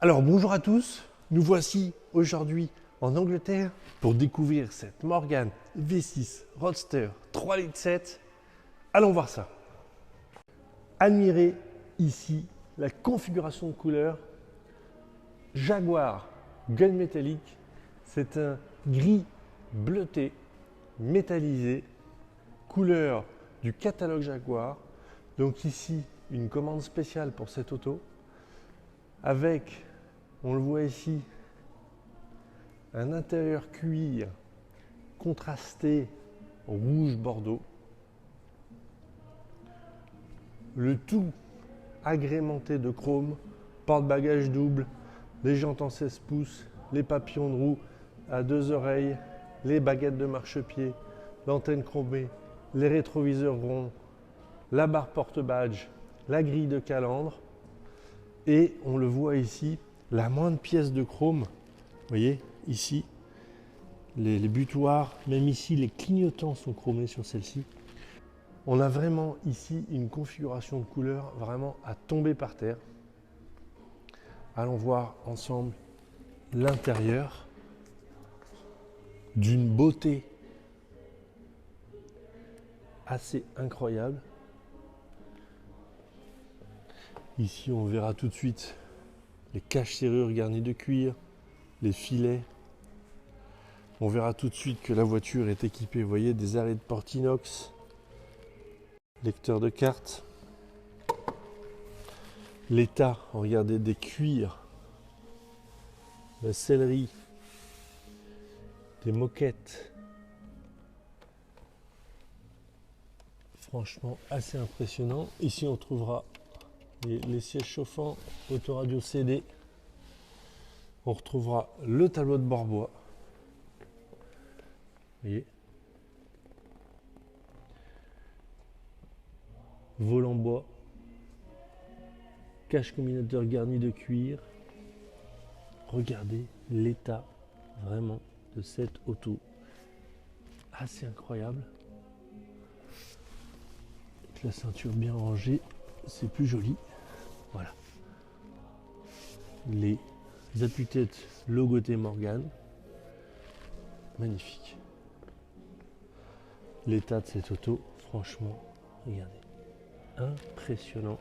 Alors bonjour à tous, nous voici aujourd'hui en Angleterre pour découvrir cette Morgan V6 Roadster 3,7 litres. Allons voir ça. Admirez ici la configuration de couleur Jaguar Gunmetallic. C'est un gris bleuté métallisé, couleur du catalogue Jaguar. Donc ici une commande spéciale pour cette auto avec, on le voit ici, un intérieur cuir contrasté rouge bordeaux. Le tout agrémenté de chrome, porte-bagages double, les jantes en 16 pouces, les papillons de roue à deux oreilles, les baguettes de marchepied, l'antenne chromée, les rétroviseurs ronds, la barre porte-badge, la grille de calandre et on le voit ici, la moindre pièce de chrome. Vous voyez ici, les butoirs, même ici les clignotants sont chromés sur celle-ci. On a vraiment ici une configuration de couleur vraiment à tomber par terre. Allons voir ensemble l'intérieur d'une beauté assez incroyable. Ici on verra tout de suite les caches-serrures garnies de cuir, les filets. On verra tout de suite que la voiture est équipée, vous voyez, des arrêts de porte inox, lecteur de cartes, l'état, regardez, des cuirs, la sellerie, des moquettes. Franchement assez impressionnant. Ici on trouvera les sièges chauffants, autoradio CD. On retrouvera le tableau de bord bois. Vous voyez, volant bois, cache combinateur garni de cuir. Regardez l'état vraiment de cette auto, assez incroyable. Avec la ceinture bien rangée, c'est plus joli. Voilà, les appuis-têtes logoté Morgan, magnifique. L'état de cette auto, franchement, regardez, impressionnant.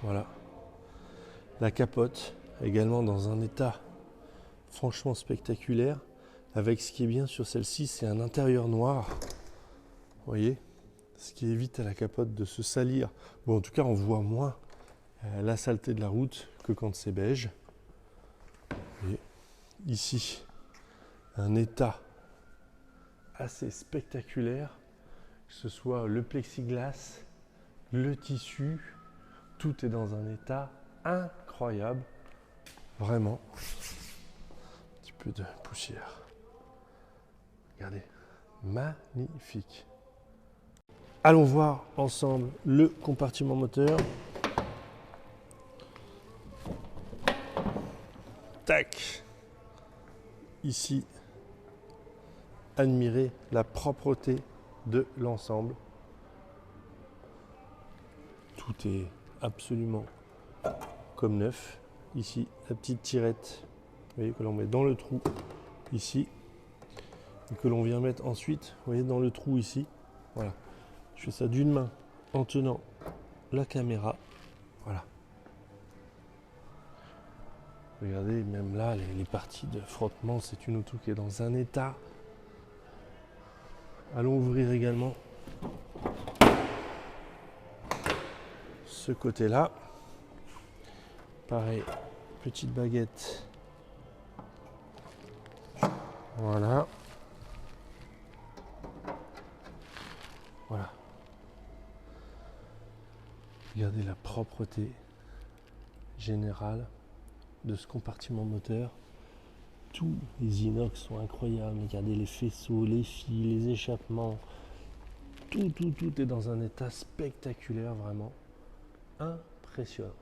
Voilà, la capote également dans un état franchement spectaculaire. Avec ce qui est bien sur celle-ci, c'est un intérieur noir. Vous voyez, ce qui évite à la capote de se salir. Bon, en tout cas, on voit moins la saleté de la route que quand c'est beige. Et ici, un état assez spectaculaire, que ce soit le plexiglas, le tissu, tout est dans un état incroyable, vraiment. Un petit peu de poussière. Regardez, magnifique. Allons voir ensemble le compartiment moteur. Tac. Ici, admirez la propreté de l'ensemble. Tout est absolument comme neuf. Ici, la petite tirette, vous voyez, que l'on met dans le trou ici et que l'on vient mettre ensuite, vous voyez, dans le trou ici. Voilà. Je fais ça d'une main en tenant la caméra. Voilà. Regardez, même là, les parties de frottement, c'est une auto qui est dans un état. Allons ouvrir également ce côté-là. Pareil, petite baguette. Voilà. Voilà. Regardez la propreté générale de ce compartiment moteur. Tous les inox sont incroyables. Regardez les faisceaux, les fils, les échappements. Tout est dans un état spectaculaire, vraiment impressionnant.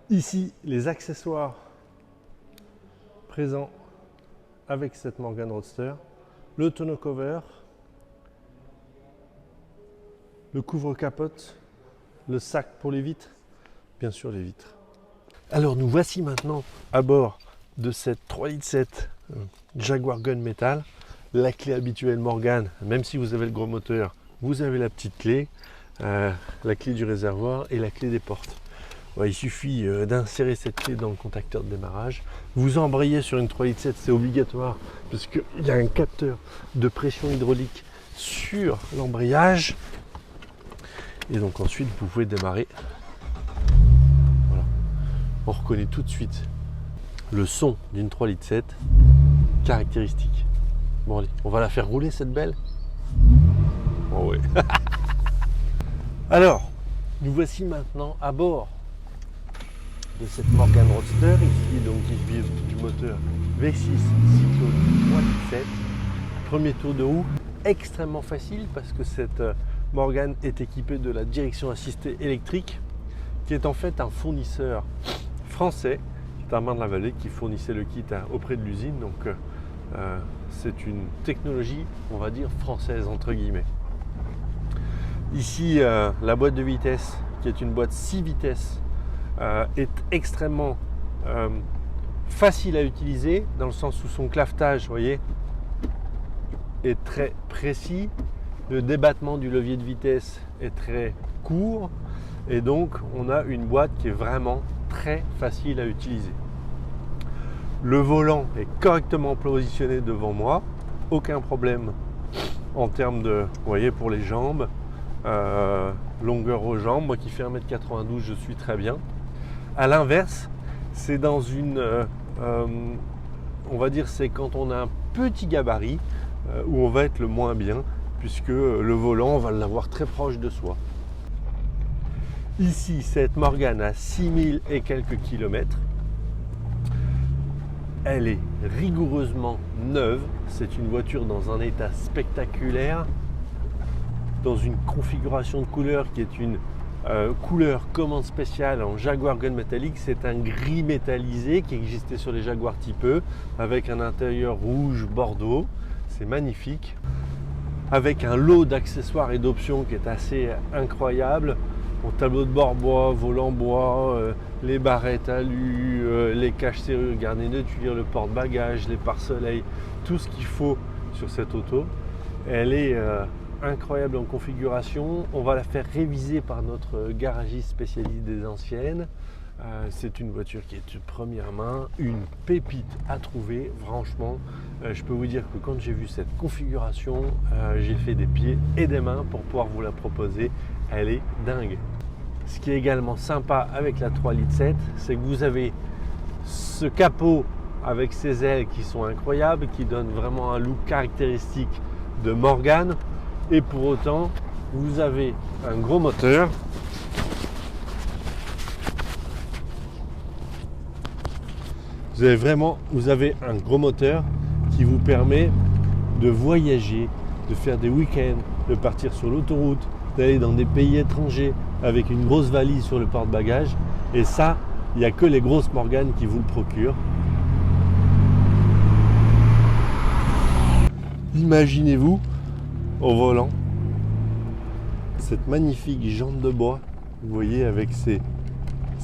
Ici, les accessoires présents avec cette Morgan Roadster, le tonneau cover, le couvre-capote le sac pour les vitres, bien sûr les vitres. Alors nous voici maintenant à bord de cette 3,7 litres Jaguar Gunmetal. La clé habituelle Morgan, même si vous avez le gros moteur, vous avez la petite clé, la clé du réservoir et la clé des portes. Ouais, il suffit d'insérer cette clé dans le contacteur de démarrage. Vous embrayez sur une 3,7 litres, c'est obligatoire parce qu'il y a un capteur de pression hydraulique sur l'embrayage. Et donc ensuite vous pouvez démarrer. Voilà. On reconnaît tout de suite le son d'une 3,7 litres caractéristique. Bon allez, on va la faire rouler cette belle. Oh ouais. Alors, nous voici maintenant à bord de cette Morgan Roadster, ici donc qui vise du moteur V6 Cyclone 3,7 litres. Premier tour de roue extrêmement facile parce que cette Morgan est équipée de la direction assistée électrique qui est en fait un fournisseur français, qui est un main de la vallée qui fournissait le kit auprès de l'usine. Donc c'est une technologie, on va dire, française entre guillemets. Ici, la boîte de vitesse, qui est une boîte 6 vitesses, est extrêmement facile à utiliser, dans le sens où son clavetage, vous voyez, est très précis. Le débattement du levier de vitesse est très court. Et donc, on a une boîte qui est vraiment très facile à utiliser. Le volant est correctement positionné devant moi. Aucun problème en termes de, vous voyez, pour les jambes. Longueur aux jambes, moi qui fais 1m92, je suis très bien. À l'inverse, c'est dans une, on va dire, c'est quand on a un petit gabarit où on va être le moins bien, puisque le volant, on va l'avoir très proche de soi. Ici, cette Morgan a 6000 et quelques kilomètres. Elle est rigoureusement neuve. C'est une voiture dans un état spectaculaire, dans une configuration de couleur qui est une couleur commande spéciale en Jaguar Gunmetallic. C'est un gris métallisé qui existait sur les Jaguar Type E avec un intérieur rouge bordeaux. C'est magnifique. Avec un lot d'accessoires et d'options qui est assez incroyable. Bon, tableau de bord bois, volant bois, les barrettes alu, les caches serrures garnies de tuiles, le porte-bagages, les pare-soleil, tout ce qu'il faut sur cette auto. Elle est incroyable en configuration. On va la faire réviser par notre garagiste spécialiste des anciennes. C'est une voiture qui est de première main, une pépite à trouver. Franchement, je peux vous dire que quand j'ai vu cette configuration, j'ai fait des pieds et des mains pour pouvoir vous la proposer. Elle est dingue. Ce qui est également sympa avec la 3,7 litres, c'est que vous avez ce capot avec ses ailes qui sont incroyables, qui donnent vraiment un look caractéristique de Morgan. Et pour autant, vous avez un gros moteur. Vous avez un gros moteur qui vous permet de voyager, de faire des week-ends, de partir sur l'autoroute, d'aller dans des pays étrangers avec une grosse valise sur le porte-bagages. Et ça, il n'y a que les grosses Morgan qui vous le procurent. Imaginez-vous au volant cette magnifique jante de bois, vous voyez, avec ces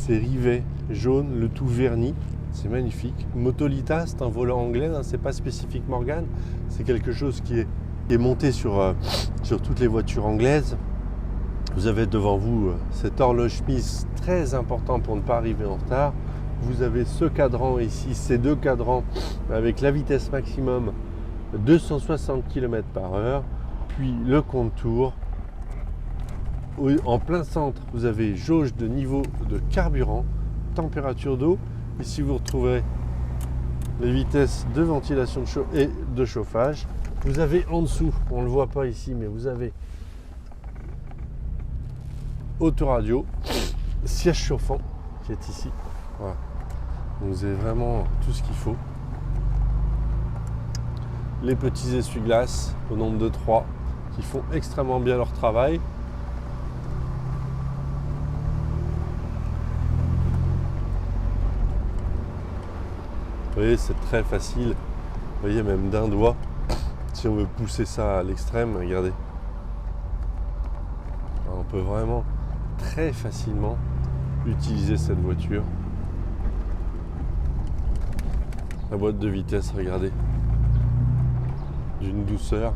rivets jaunes, le tout verni. C'est magnifique. Motolita, c'est un volant anglais, hein, c'est pas spécifique Morgan, c'est quelque chose qui est monté sur toutes les voitures anglaises. Vous avez devant vous cette horloge Smith très important pour ne pas arriver en retard. Vous avez ce cadran ici, ces deux cadrans avec la vitesse maximum 260 km/h, puis le contour. En plein centre, vous avez jauge de niveau de carburant, température d'eau. Ici, vous retrouverez les vitesses de ventilation et de chauffage. Vous avez en dessous, on ne le voit pas ici, mais vous avez autoradio, siège chauffant qui est ici. Voilà. Vous avez vraiment tout ce qu'il faut. Les petits essuie-glaces au nombre de 3 qui font extrêmement bien leur travail. Vous voyez, c'est très facile. Vous voyez, même d'un doigt, si on veut pousser ça à l'extrême, regardez. On peut vraiment très facilement utiliser cette voiture. La boîte de vitesse, regardez, d'une douceur.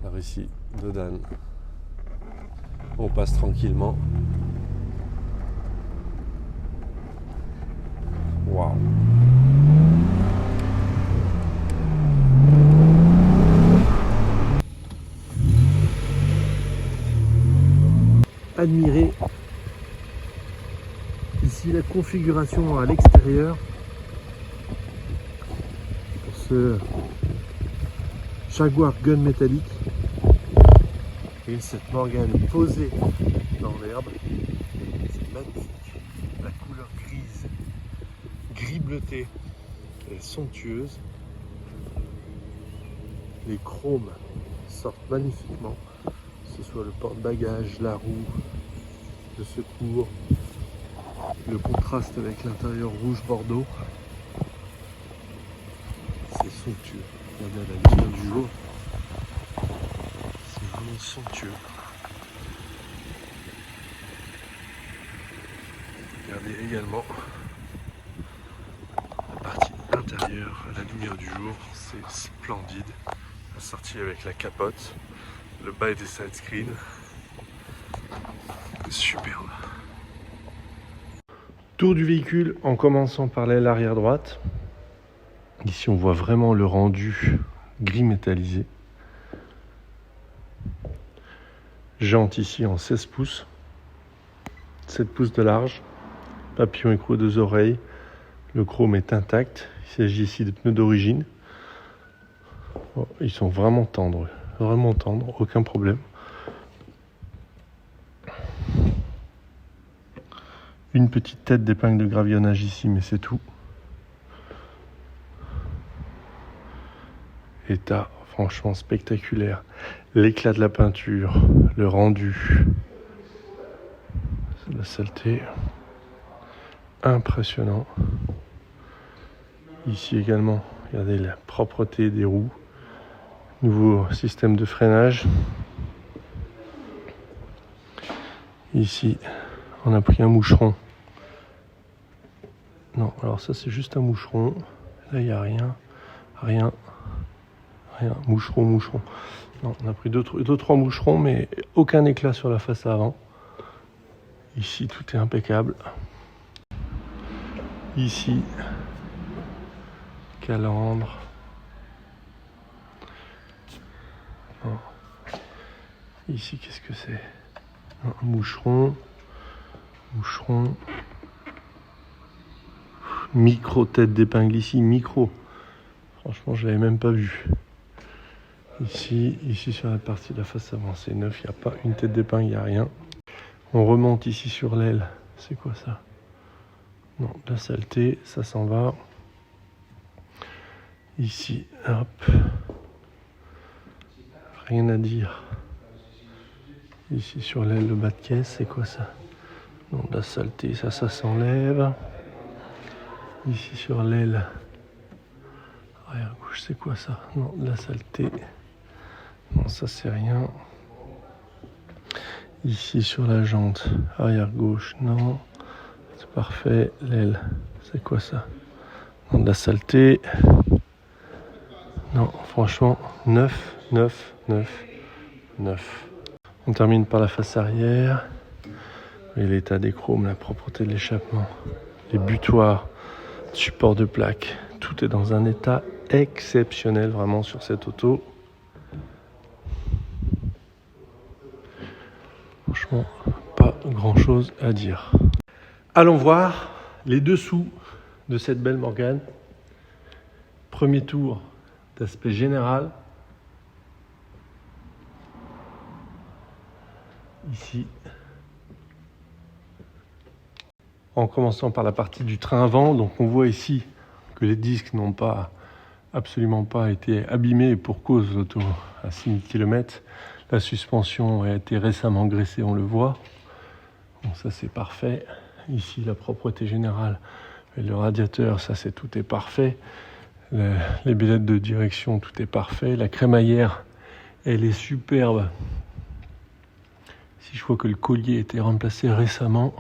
Alors ici, Dodane, on passe tranquillement. Waouh! Admirez ici la configuration à l'extérieur pour ce Jaguar Gun métallique et cette Morgane posée dans l'herbe. C'est magnifique, la couleur grise, gris bleuté est somptueuse. Les chromes sortent magnifiquement, que ce soit le porte-bagages, la roue de secours, le contraste avec l'intérieur rouge bordeaux. C'est somptueux. Regardez à la lumière du jour, c'est vraiment somptueux. Regardez également la partie intérieure à la lumière du jour, c'est splendide. Assorti avec la capote, le bas des side screens, superbe. Tour du véhicule en commençant par l'aile arrière droite. Ici on voit vraiment le rendu gris métallisé. Jante ici en 16 pouces, 7 pouces de large, papillon écrou 2 oreilles, le chrome est intact. Il s'agit ici de pneus d'origine. Oh, ils sont vraiment tendres, aucun problème. Une petite tête d'épingle de gravillonnage ici, mais c'est tout. État franchement spectaculaire. L'éclat de la peinture, le rendu, c'est de la saleté. Impressionnant. Ici également, regardez la propreté des roues. Nouveau système de freinage. Ici, on a pris un moucheron. Non, alors ça c'est juste un moucheron. Là il n'y a rien. Moucheron. Non, on a pris deux, trois moucherons, mais aucun éclat sur la face avant. Ici tout est impeccable. Ici, calandre. Non. Ici, qu'est-ce que c'est? Un moucheron. Micro tête d'épingle ici, micro. Franchement, je l'avais même pas vu. Ici sur la partie de la face avant, c'est neuf, il n'y a pas une tête d'épingle, il n'y a rien. On remonte ici sur l'aile. C'est quoi ça? Non, de la saleté, ça s'en va. Ici, hop. Rien à dire. Ici sur l'aile, le bas de caisse, c'est quoi ça? Non, de la saleté, ça s'enlève. Ici sur l'aile, arrière gauche, c'est quoi ça? Non, de la saleté. Non, ça c'est rien. Ici sur la jante, arrière gauche, non. C'est parfait. L'aile, c'est quoi ça? Non, de la saleté. Non, franchement, neuf. On termine par la face arrière. Et l'état des chromes, la propreté de l'échappement, les butoirs, support de plaque. Tout est dans un état exceptionnel vraiment sur cette auto. Franchement, pas grand chose à dire. Allons voir les dessous de cette belle Morgane. Premier tour d'aspect général. Ici. En commençant par la partie du train avant, donc on voit ici que les disques n'ont absolument pas été abîmés pour cause d'auto à 6000 km. La suspension a été récemment graissée, on le voit. Donc ça c'est parfait. Ici la propreté générale et le radiateur, ça c'est tout est parfait. Les bilettes de direction, tout est parfait. La crémaillère, elle est superbe. Si je vois que le collier a été remplacé récemment.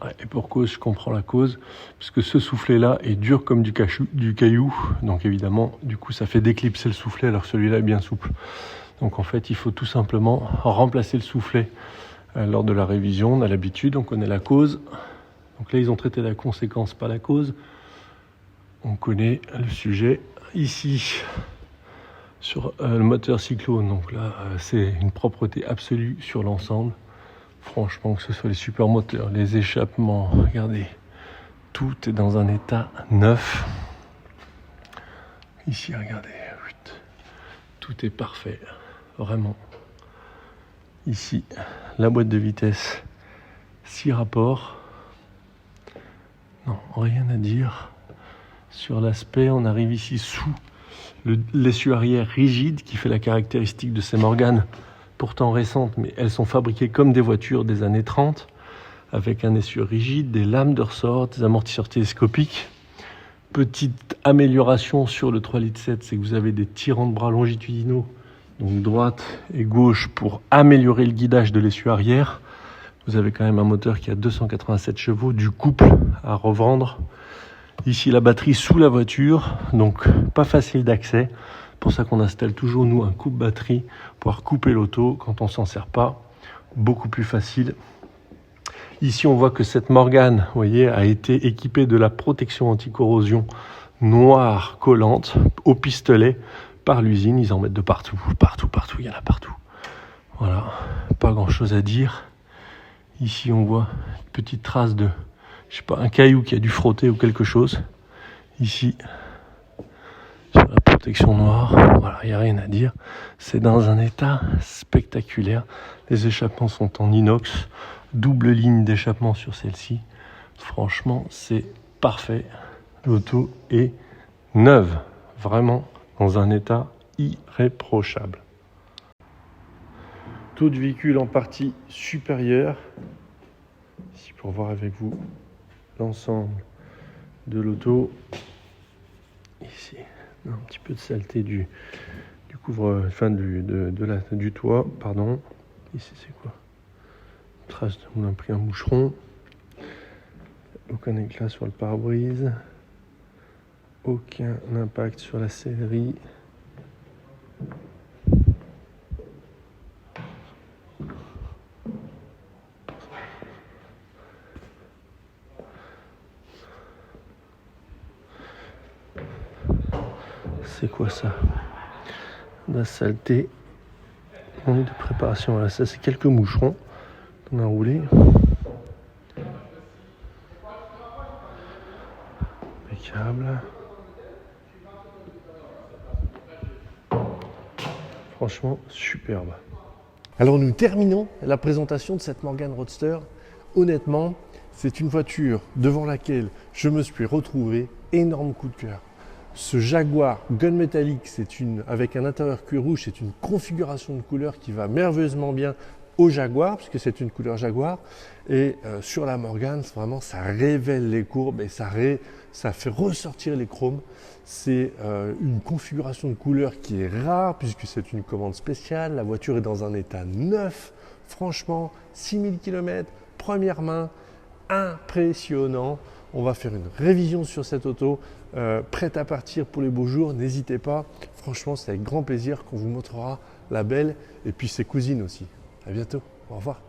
Ouais, et pour cause, je comprends la cause. Parce que ce soufflet-là est dur comme du caillou. Donc évidemment, du coup, ça fait déclipser le soufflet alors que celui-là est bien souple. Donc en fait, il faut tout simplement remplacer le soufflet lors de la révision. On a l'habitude, on connaît la cause. Donc là, ils ont traité la conséquence, pas la cause. On connaît le sujet. Ici, sur le moteur Cyclone, donc là, c'est une propreté absolue sur l'ensemble. Franchement, que ce soit les supermoteurs, les échappements, regardez, tout est dans un état neuf. Ici, regardez, tout est parfait, vraiment. Ici, la boîte de vitesse, 6 rapports. Non, rien à dire. Sur l'aspect, on arrive ici sous l'essieu arrière rigide qui fait la caractéristique de ces Morgane, pourtant récentes, mais elles sont fabriquées comme des voitures des années 30, avec un essieu rigide, des lames de ressort, des amortisseurs télescopiques. Petite amélioration sur le 3,7 litres, c'est que vous avez des tirants de bras longitudinaux, donc droite et gauche, pour améliorer le guidage de l'essieu arrière. Vous avez quand même un moteur qui a 287 chevaux, du couple à revendre. Ici, la batterie sous la voiture, donc pas facile d'accès. Pour ça qu'on installe toujours, nous, un coupe-batterie, pour pouvoir couper l'auto quand on s'en sert pas. Beaucoup plus facile. Ici, on voit que cette Morgane, vous voyez, a été équipée de la protection anti-corrosion noire collante au pistolet par l'usine. Ils en mettent de partout, il y en a partout. Voilà, pas grand-chose à dire. Ici, on voit une petite trace de, je sais pas, un caillou qui a dû frotter ou quelque chose. Ici, sur la protection noire, voilà, il n'y a rien à dire. C'est dans un état spectaculaire. Les échappements sont en inox, double ligne d'échappement sur celle-ci. Franchement, c'est parfait. L'auto est neuve, vraiment dans un état irréprochable. Taux de véhicule en partie supérieur. Ici pour voir avec vous l'ensemble de l'auto. Ici, un petit peu de saleté du couvre, enfin du toit, pardon. Ici c'est quoi? Trace, on a pris un moucheron. Aucun éclat sur le pare-brise. Aucun impact sur la sellerie. C'est quoi ça? La saleté. Manque de préparation. Voilà, ça c'est quelques moucherons qu'on a roulés. Impeccable. Franchement, superbe. Alors nous terminons la présentation de cette Morgane Roadster. Honnêtement, c'est une voiture devant laquelle je me suis retrouvé. Énorme coup de cœur. Ce Jaguar Gunmetallic, avec un intérieur cuir rouge, c'est une configuration de couleur qui va merveilleusement bien au Jaguar, puisque c'est une couleur Jaguar. Et sur la Morgane, vraiment, ça révèle les courbes et ça fait ressortir les chromes. C'est une configuration de couleur qui est rare, puisque c'est une commande spéciale. La voiture est dans un état neuf. Franchement, 6000 km, première main, impressionnant. On va faire une révision sur cette auto, prête à partir pour les beaux jours. N'hésitez pas, franchement, c'est avec grand plaisir qu'on vous montrera la belle et puis ses cousines aussi. À bientôt, au revoir.